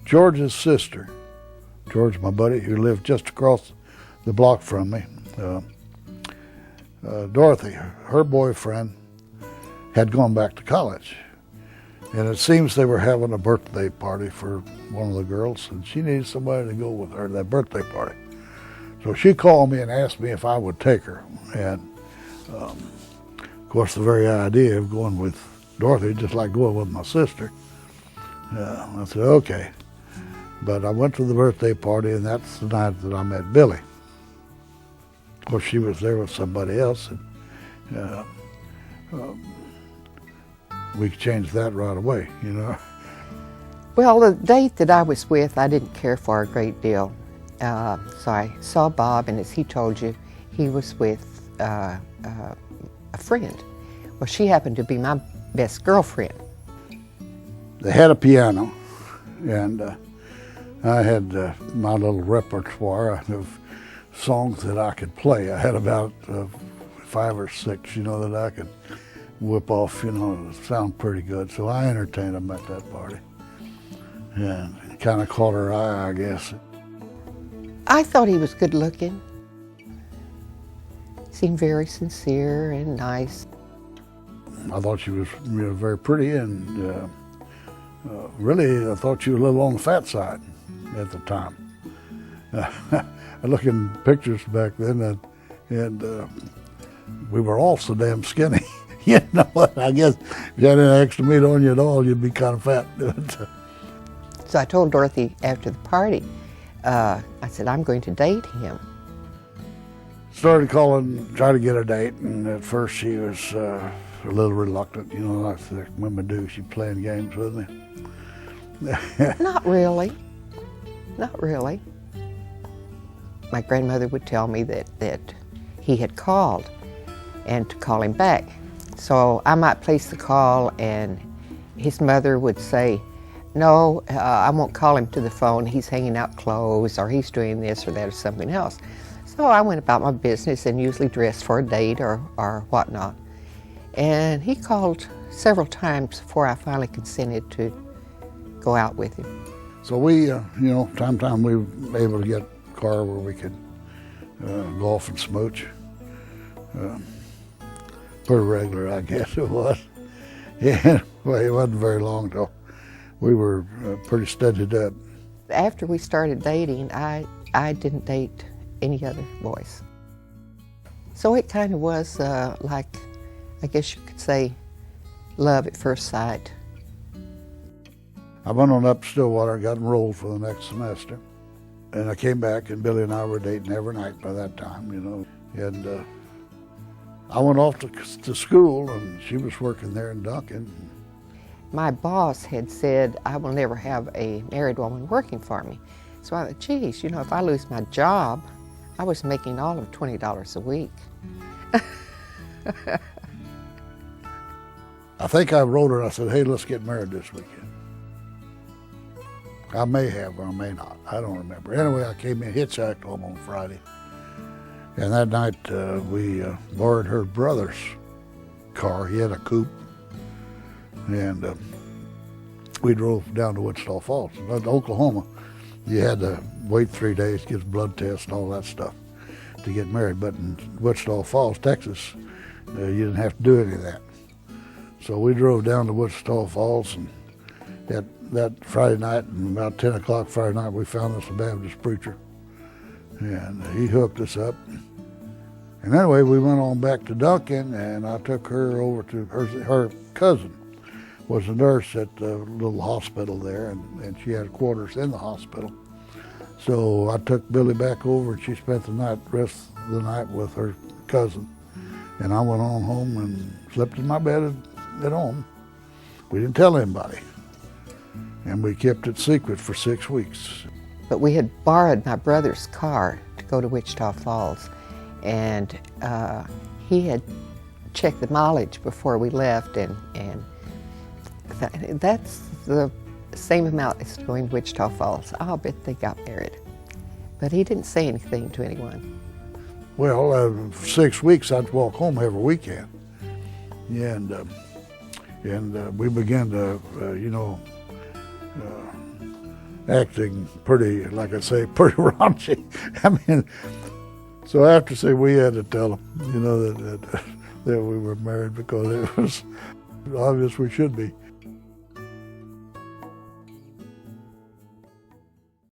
George's sister, George, my buddy, who lived just across the block from me, Dorothy, her boyfriend, had gone back to college. And it seems they were having a birthday party for one of the girls, and she needed somebody to go with her to that birthday party. So she called me and asked me if I would take her. And of course, the very idea of going with Dorothy, just like going with my sister, I said, okay. But I went to the birthday party, and that's the night that I met Billy. Of course, she was there with somebody else, and we changed that right away, you know. Well, the date that I was with, I didn't care for a great deal. So I saw Bob, and as he told you, he was with a friend. Well, she happened to be my best girlfriend. They had a piano, and I had my little repertoire of songs that I could play. I had about 5 or 6, you know, that I could whip off, you know, sound pretty good. So I entertained them at that party, and kind of caught her eye, I guess. I thought he was good looking. Seemed very sincere and nice. I thought she was, you know, very pretty, and really, I thought she was a little on the fat side at the time. I look in pictures back then, and we were all so damn skinny. You know what? I guess if you had any extra meat on you at all, you'd be kind of fat. So I told Dorothy after the party, I said, I'm going to date him. Started calling, trying to get a date, and at first she was a little reluctant. You know, like the women do, she's playing games with me. Not really. Not really. My grandmother would tell me that he had called and to call him back. So I might place the call, and his mother would say, no, I won't call him to the phone. He's hanging out clothes, or he's doing this or that or something else. So I went about my business and usually dressed for a date or whatnot. And he called several times before I finally consented to go out with him. So we, you know, time to time we were able to get a car where we could golf and smooch. Pretty regular, I guess it was. Yeah, well, it wasn't very long till we were pretty studied up. After we started dating, I didn't date any other boys. So it kind of was like, I guess you could say, love at first sight. I went on up to Stillwater, got enrolled for the next semester. And I came back, and Billy and I were dating every night by that time, you know. And I went off to school, and she was working there in Duncan. My boss had said, I will never have a married woman working for me. So I thought, geez, you know, if I lose my job, I was making all of $20 a week. I think I wrote her and I said, hey, let's get married this weekend. I may have or I may not. I don't remember. Anyway, I came in, hitchhiked home on Friday. And that night we borrowed her brother's car. He had a coupe. And we drove down to Wichita Falls. To Oklahoma, you had to wait 3 days, get a blood test and all that stuff to get married. But in Wichita Falls, Texas, you didn't have to do any of that. So we drove down to Wichita Falls, and that Friday night, and about 10 o'clock Friday night, we found us a Baptist preacher. And he hooked us up. And anyway, we went on back to Duncan, and I took her over to her cousin was a nurse at the little hospital there, and she had quarters in the hospital. So I took Billy back over, and she spent the rest of the night with her cousin. And I went on home and slept in my bed at home. We didn't tell anybody. And we kept it secret for 6 weeks. But we had borrowed my brother's car to go to Wichita Falls, and he had checked the mileage before we left, and that's the same amount as going to Wichita Falls. I'll bet they got married. But he didn't say anything to anyone. Well, for 6 weeks I'd walk home every weekend. And we began to, acting pretty, like I say, pretty raunchy. I mean, so I have to say we had to tell them, that we were married because it was obvious we should be.